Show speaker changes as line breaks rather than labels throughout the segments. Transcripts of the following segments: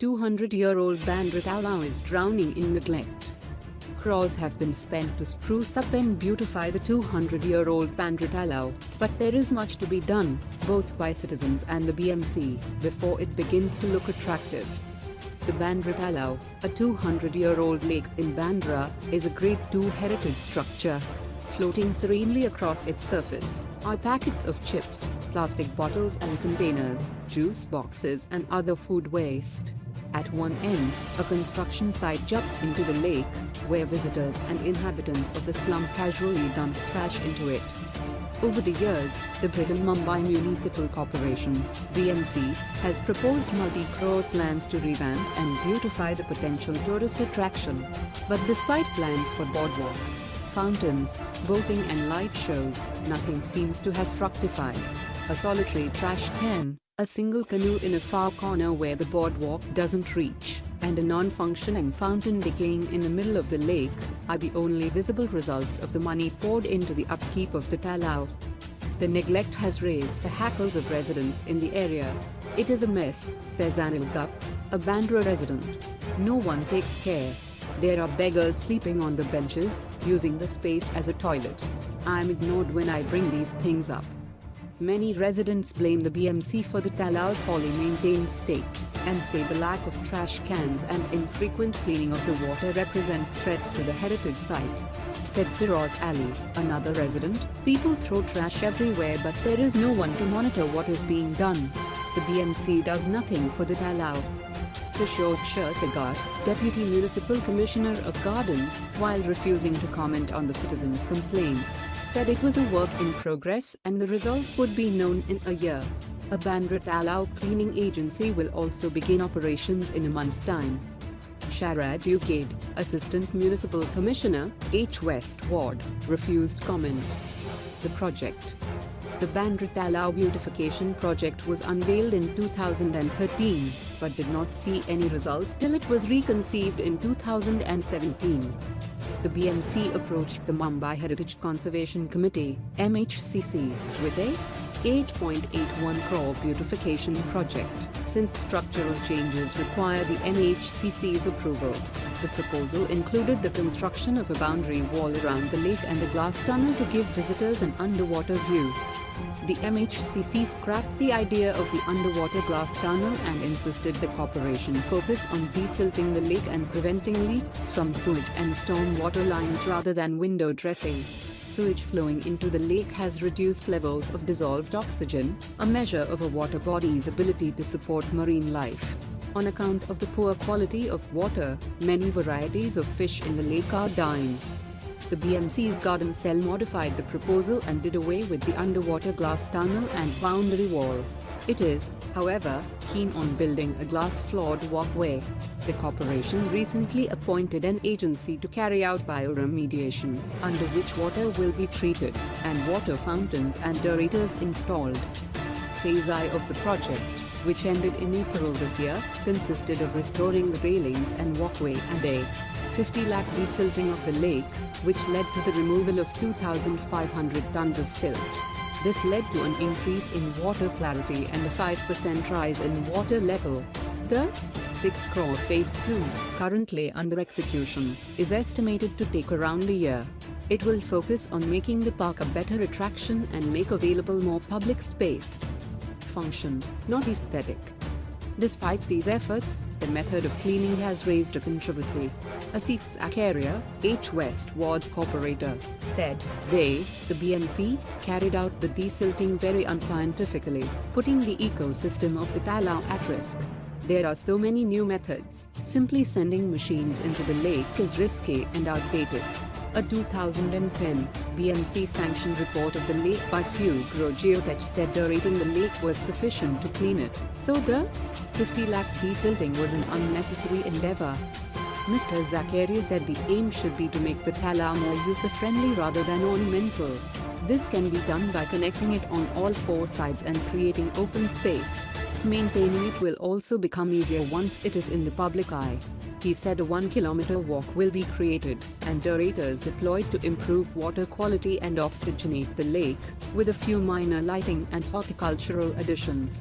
200-year-old Bandra Talao is drowning in neglect. Crores have been spent to spruce up and beautify the 200-year-old Bandra Talao, but there is much to be done, both by citizens and the BMC, before it begins to look attractive. The Bandra Talao, a 200-year-old lake in Bandra, is a Grade II heritage structure. Floating serenely across its surface are packets of chips, plastic bottles and containers, juice boxes and other food waste. At one end, a construction site juts into the lake, where visitors and inhabitants of the slum casually dump trash into it. Over the years, the Greater Mumbai Municipal Corporation (BMC) has proposed multi-crore plans to revamp and beautify the potential tourist attraction. But despite plans for boardwalks, fountains, boating and light shows, nothing seems to have fructified. A solitary trash can, a single canoe in a far corner where the boardwalk doesn't reach, and a non-functioning fountain decaying in the middle of the lake are the only visible results of the money poured into the upkeep of the Talao. The neglect has raised the hackles of residents in the area. "It is a mess," says Anil Gup, a Bandra resident. "No one takes care. There are beggars sleeping on the benches, using the space as a toilet. I'm ignored when I bring these things up." Many residents blame the BMC for the Talao's poorly maintained state, and say the lack of trash cans and infrequent cleaning of the water represent threats to the heritage site. Said Firoz Ali, another resident, "People throw trash everywhere but there is no one to monitor what is being done. The BMC does nothing for the Talao." Kishore Sagar, Deputy Municipal Commissioner of Gardens, while refusing to comment on the citizens' complaints, said it was a work in progress and the results would be known in a year. A Bandra Talao cleaning agency will also begin operations in a month's time. Sharad Ukaid, Assistant Municipal Commissioner, H West Ward, refused comment. The project. The Bandra Talao beautification project was unveiled in 2013, but did not see any results till it was reconceived in 2017. The BMC approached the Mumbai Heritage Conservation Committee, MHCC, with a 8.81 crore beautification project, since structural changes require the MHCC's approval. The proposal included the construction of a boundary wall around the lake and a glass tunnel to give visitors an underwater view. The MHCC scrapped the idea of the underwater glass tunnel and insisted the corporation focus on desilting the lake and preventing leaks from sewage and storm water lines rather than window dressing. Sewage flowing into the lake has reduced levels of dissolved oxygen, a measure of a water body's ability to support marine life. On account of the poor quality of water, many varieties of fish in the lake are dying. The BMC's garden cell modified the proposal and did away with the underwater glass tunnel and boundary wall. It is, however, keen on building a glass-floored walkway. The corporation recently appointed an agency to carry out bioremediation, under which water will be treated, and water fountains and aerators installed. Phase I of the project, which ended in April this year, consisted of restoring the railings and walkway and a 50 lakh desilting of the lake, which led to the removal of 2,500 tons of silt. This led to an increase in water clarity and a 5% rise in water level. The 6 crore Phase 2, currently under execution, is estimated to take around a year. It will focus on making the park a better attraction and make available more public space. Function, not aesthetic. Despite these efforts, the method of cleaning has raised a controversy. Asif Zakaria, H West Ward Corporator, said they, the BMC, carried out the desilting very unscientifically, putting the ecosystem of the Talao at risk. There are so many new methods. Simply sending machines into the lake is risky and outdated. A 2010 BMC sanctioned report of the lake by Fugro Geotech said aerating the lake was sufficient to clean it, so the 50 lakh desilting was an unnecessary endeavor. Mr. Zakaria said the aim should be to make the Talao more user-friendly rather than ornamental. This can be done by connecting it on all four sides and creating open space. Maintaining it will also become easier once it is in the public eye. He said a 1-kilometer walk will be created, and aerators deployed to improve water quality and oxygenate the lake, with a few minor lighting and horticultural additions.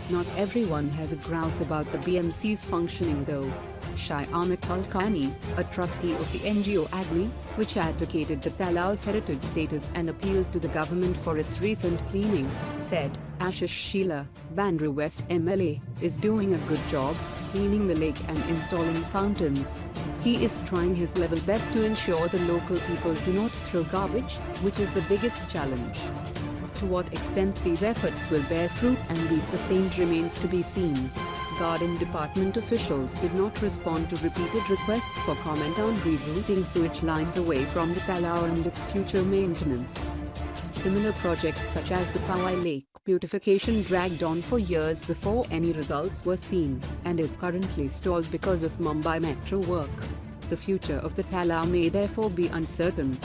Not everyone has a grouse about the BMC's functioning though. Shyamit Kulkarni, a trustee of the NGO Agni, which advocated the Talao's heritage status and appealed to the government for its recent cleaning, said, Ashish Sheela, Bandra West MLA, is doing a good job cleaning the lake and installing fountains. He is trying his level best to ensure the local people do not throw garbage, which is the biggest challenge. To what extent these efforts will bear fruit and be sustained remains to be seen. Garden department officials did not respond to repeated requests for comment on rerouting sewage lines away from the Talao and its future maintenance. Similar projects such as the Powai Lake beautification dragged on for years before any results were seen, and is currently stalled because of Mumbai Metro work. The future of the Talao may therefore be uncertain.